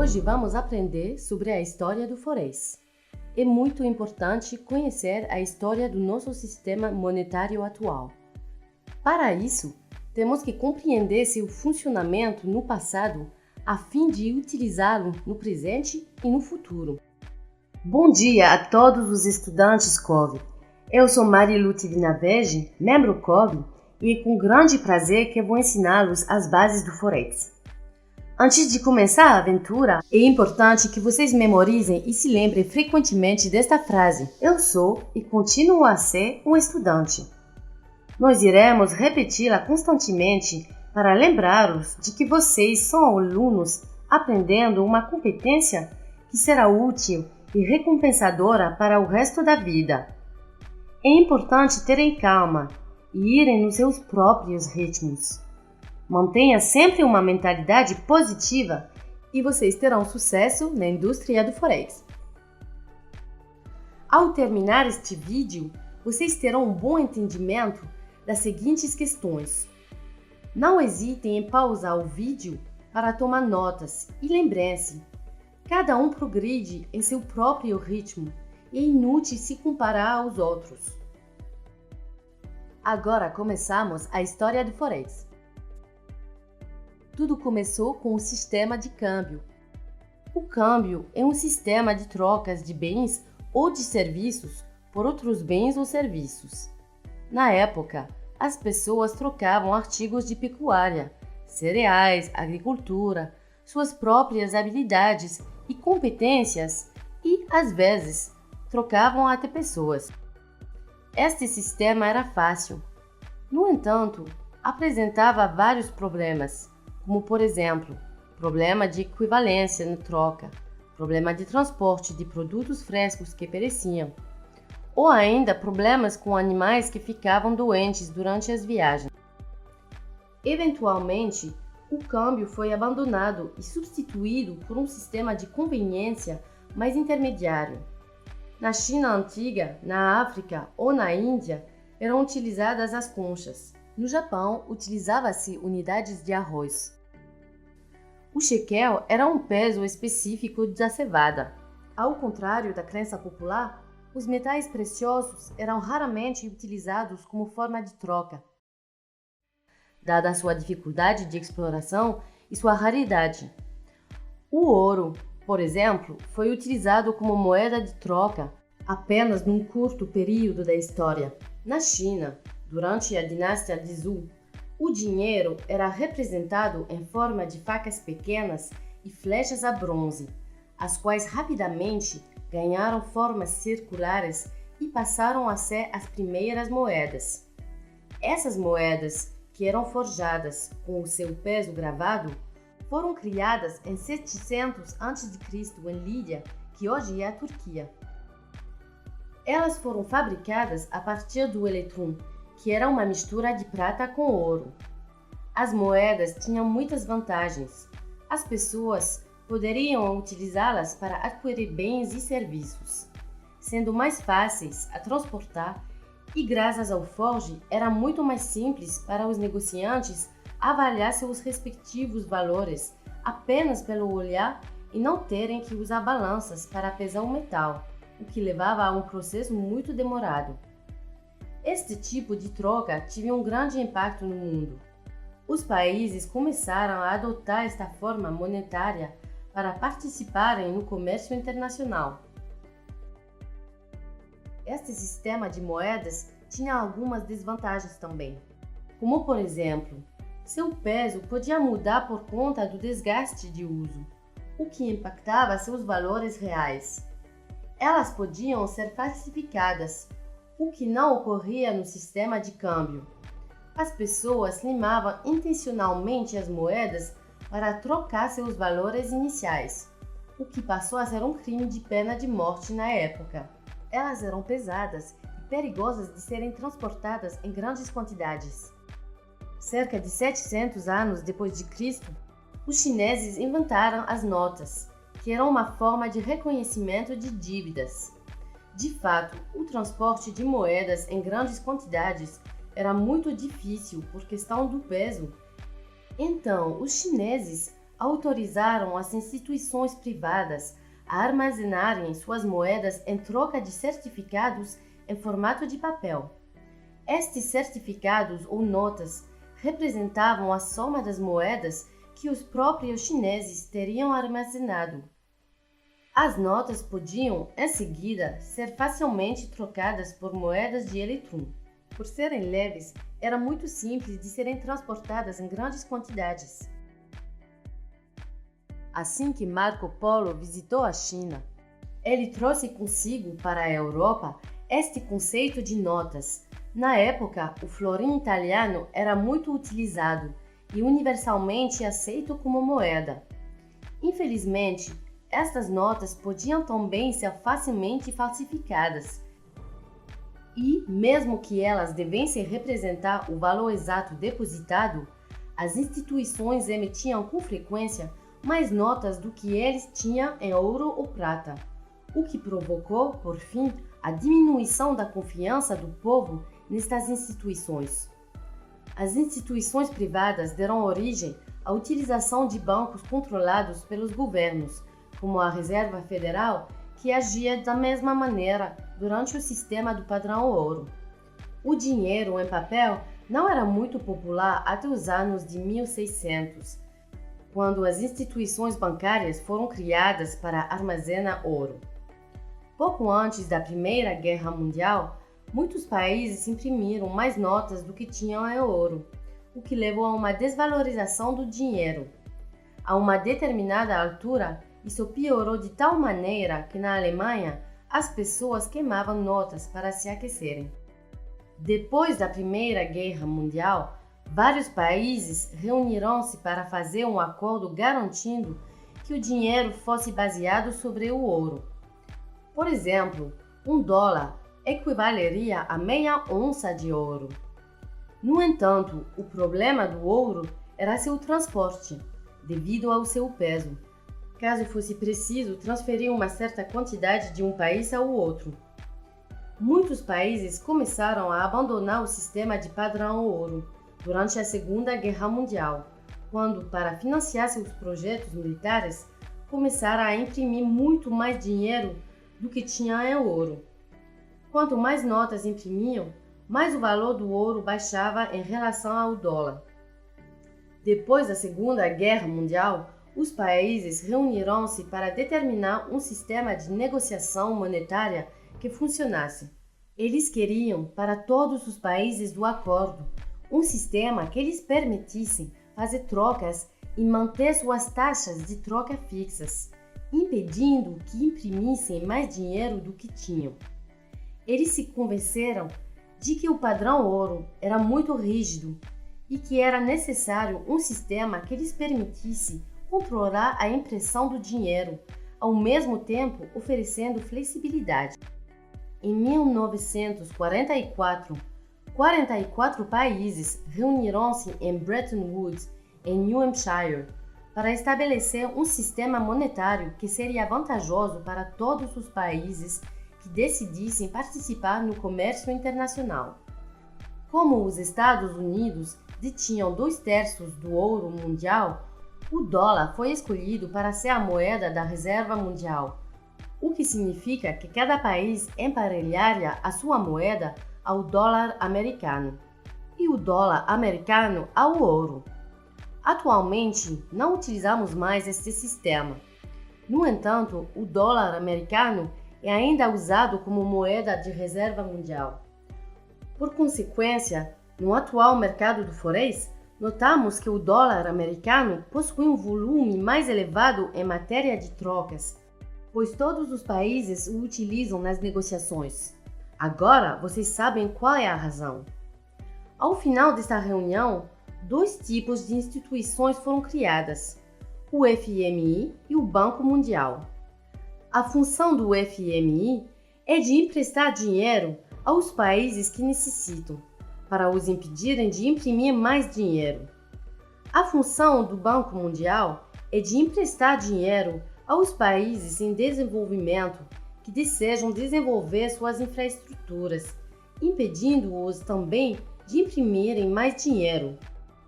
Hoje vamos aprender sobre a história do Forex. É muito importante conhecer a história do nosso sistema monetário atual. Para isso, temos que compreender seu funcionamento no passado a fim de utilizá-lo no presente e no futuro. Bom dia a todos os estudantes COV. Eu sou Marilu Tivinavege, membro COV, e é com grande prazer que vou ensiná-los as bases do Forex. Antes de começar a aventura, é importante que vocês memorizem e se lembrem frequentemente desta frase: eu sou e continuo a ser um estudante. Nós iremos repeti-la constantemente para lembrá-los de que vocês são alunos aprendendo uma competência que será útil e recompensadora para o resto da vida. É importante terem calma e irem nos seus próprios ritmos. Mantenha sempre uma mentalidade positiva e vocês terão sucesso na indústria do Forex. Ao terminar este vídeo, vocês terão um bom entendimento das seguintes questões. Não hesitem em pausar o vídeo para tomar notas e lembrem-se, cada um progride em seu próprio ritmo e é inútil se comparar aos outros. Agora começamos a história do Forex. Tudo começou com o sistema de câmbio. O câmbio é um sistema de trocas de bens ou de serviços por outros bens ou serviços. Na época, as pessoas trocavam artigos de pecuária, cereais, agricultura, suas próprias habilidades e competências e, às vezes, trocavam até pessoas. Este sistema era fácil. No entanto, apresentava vários problemas, como, por exemplo, problema de equivalência na troca, problema de transporte de produtos frescos que pereciam, ou ainda problemas com animais que ficavam doentes durante as viagens. Eventualmente, o câmbio foi abandonado e substituído por um sistema de conveniência mais intermediário. Na China antiga, na África ou na Índia, eram utilizadas as conchas. No Japão, utilizava-se unidades de arroz. O shekel era um peso específico da cevada. Ao contrário da crença popular, os metais preciosos eram raramente utilizados como forma de troca, dada a sua dificuldade de exploração e sua raridade. O ouro, por exemplo, foi utilizado como moeda de troca apenas num curto período da história. Na China, durante a dinastia de Zhou, o dinheiro era representado em forma de facas pequenas e flechas a bronze, as quais rapidamente ganharam formas circulares e passaram a ser as primeiras moedas. Essas moedas, que eram forjadas com o seu peso gravado, foram criadas em 700 a.C. em Lídia, que hoje é a Turquia. Elas foram fabricadas a partir do elétron, que era uma mistura de prata com ouro. As moedas tinham muitas vantagens. As pessoas poderiam utilizá-las para adquirir bens e serviços, sendo mais fáceis a transportar e, graças ao forge, era muito mais simples para os negociantes avaliar seus respectivos valores apenas pelo olhar e não terem que usar balanças para pesar o metal, o que levava a um processo muito demorado. Este tipo de troca teve um grande impacto no mundo. Os países começaram a adotar esta forma monetária para participarem no comércio internacional. Este sistema de moedas tinha algumas desvantagens também, como, por exemplo, seu peso podia mudar por conta do desgaste de uso, o que impactava seus valores reais. Elas podiam ser falsificadas, o que não ocorria no sistema de câmbio. As pessoas limavam intencionalmente as moedas para trocar seus valores iniciais, o que passou a ser um crime de pena de morte na época. Elas eram pesadas e perigosas de serem transportadas em grandes quantidades. Cerca de 700 anos depois de Cristo, os chineses inventaram as notas, que eram uma forma de reconhecimento de dívidas. De fato, o transporte de moedas em grandes quantidades era muito difícil por questão do peso. Então, os chineses autorizaram as instituições privadas a armazenarem suas moedas em troca de certificados em formato de papel. Estes certificados ou notas representavam a soma das moedas que os próprios chineses teriam armazenado. As notas podiam, em seguida, ser facilmente trocadas por moedas de eletrum. Por serem leves, era muito simples de serem transportadas em grandes quantidades. Assim que Marco Polo visitou a China, ele trouxe consigo para a Europa este conceito de notas. Na época, o florim italiano era muito utilizado e universalmente aceito como moeda. Infelizmente, estas notas podiam também ser facilmente falsificadas. E, mesmo que elas devessem representar o valor exato depositado, as instituições emitiam com frequência mais notas do que eles tinham em ouro ou prata, o que provocou, por fim, a diminuição da confiança do povo nestas instituições. As instituições privadas deram origem à utilização de bancos controlados pelos governos, como a Reserva Federal, que agia da mesma maneira durante o sistema do padrão ouro. O dinheiro em papel não era muito popular até os anos de 1600, quando as instituições bancárias foram criadas para armazenar ouro. Pouco antes da Primeira Guerra Mundial, muitos países imprimiram mais notas do que tinham em ouro, o que levou a uma desvalorização do dinheiro. A uma determinada altura, isso piorou de tal maneira que na Alemanha as pessoas queimavam notas para se aquecerem. Depois da Primeira Guerra Mundial, vários países reuniram-se para fazer um acordo garantindo que o dinheiro fosse baseado sobre o ouro. Por exemplo, $1 equivaleria a meia onça de ouro. No entanto, o problema do ouro era seu transporte, devido ao seu peso, caso fosse preciso transferir uma certa quantidade de um país ao outro. Muitos países começaram a abandonar o sistema de padrão ouro durante a Segunda Guerra Mundial, quando, para financiar seus projetos militares, começaram a imprimir muito mais dinheiro do que tinha em ouro. Quanto mais notas imprimiam, mais o valor do ouro baixava em relação ao dólar. Depois da Segunda Guerra Mundial, os países reuniram-se para determinar um sistema de negociação monetária que funcionasse. Eles queriam, para todos os países do acordo, um sistema que lhes permitisse fazer trocas e manter suas taxas de troca fixas, impedindo que imprimissem mais dinheiro do que tinham. Eles se convenceram de que o padrão ouro era muito rígido e que era necessário um sistema que lhes permitisse controlar a impressão do dinheiro, ao mesmo tempo oferecendo flexibilidade. Em 1944, 44 países reuniram-se em Bretton Woods, em New Hampshire, para estabelecer um sistema monetário que seria vantajoso para todos os países que decidissem participar no comércio internacional. Como os Estados Unidos detinham 2/3 do ouro mundial, o dólar foi escolhido para ser a moeda da reserva mundial, o que significa que cada país emparelharia a sua moeda ao dólar americano e o dólar americano ao ouro. Atualmente, não utilizamos mais este sistema. No entanto, o dólar americano é ainda usado como moeda de reserva mundial. Por consequência, no atual mercado do forex, notamos que o dólar americano possui um volume mais elevado em matéria de trocas, pois todos os países o utilizam nas negociações. Agora vocês sabem qual é a razão. Ao final desta reunião, 2 tipos de instituições foram criadas, o FMI e o Banco Mundial. A função do FMI é de emprestar dinheiro aos países que necessitam, para os impedirem de imprimir mais dinheiro. A função do Banco Mundial é de emprestar dinheiro aos países em desenvolvimento que desejam desenvolver suas infraestruturas, impedindo-os também de imprimirem mais dinheiro.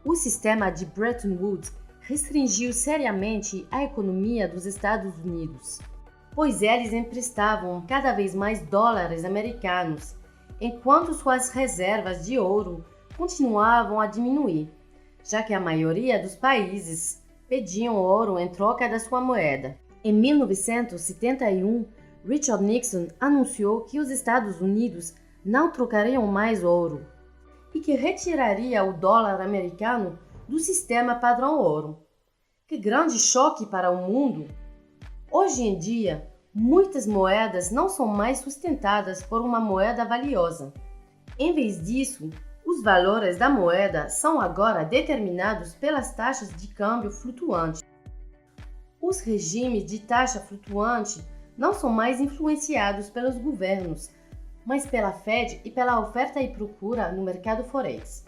O sistema de Bretton Woods restringiu seriamente a economia dos Estados Unidos, pois eles emprestavam cada vez mais dólares americanos, enquanto suas reservas de ouro continuavam a diminuir, já que a maioria dos países pediam ouro em troca da sua moeda. Em 1971, Richard Nixon anunciou que os Estados Unidos não trocariam mais ouro e que retiraria o dólar americano do sistema padrão ouro. Que grande choque para o mundo! Hoje em dia, muitas moedas não são mais sustentadas por uma moeda valiosa. Em vez disso, os valores da moeda são agora determinados pelas taxas de câmbio flutuante. Os regimes de taxa flutuante não são mais influenciados pelos governos, mas pela Fed e pela oferta e procura no mercado forex.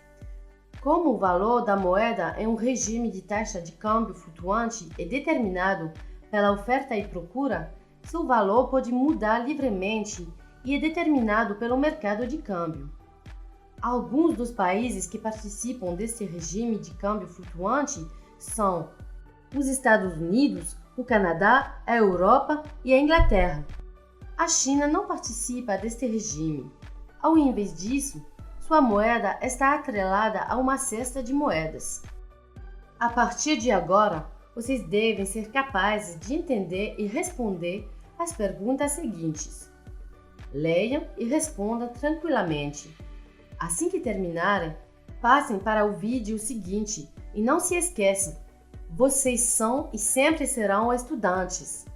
Como o valor da moeda em um regime de taxa de câmbio flutuante é determinado pela oferta e procura, seu valor pode mudar livremente e é determinado pelo mercado de câmbio. Alguns dos países que participam desse regime de câmbio flutuante são os Estados Unidos, o Canadá, a Europa e a Inglaterra. A China não participa deste regime. Ao invés disso, sua moeda está atrelada a uma cesta de moedas. A partir de agora, vocês devem ser capazes de entender e responder as perguntas seguintes. Leiam e respondam tranquilamente. Assim que terminarem, passem para o vídeo seguinte e não se esqueçam, vocês são e sempre serão estudantes.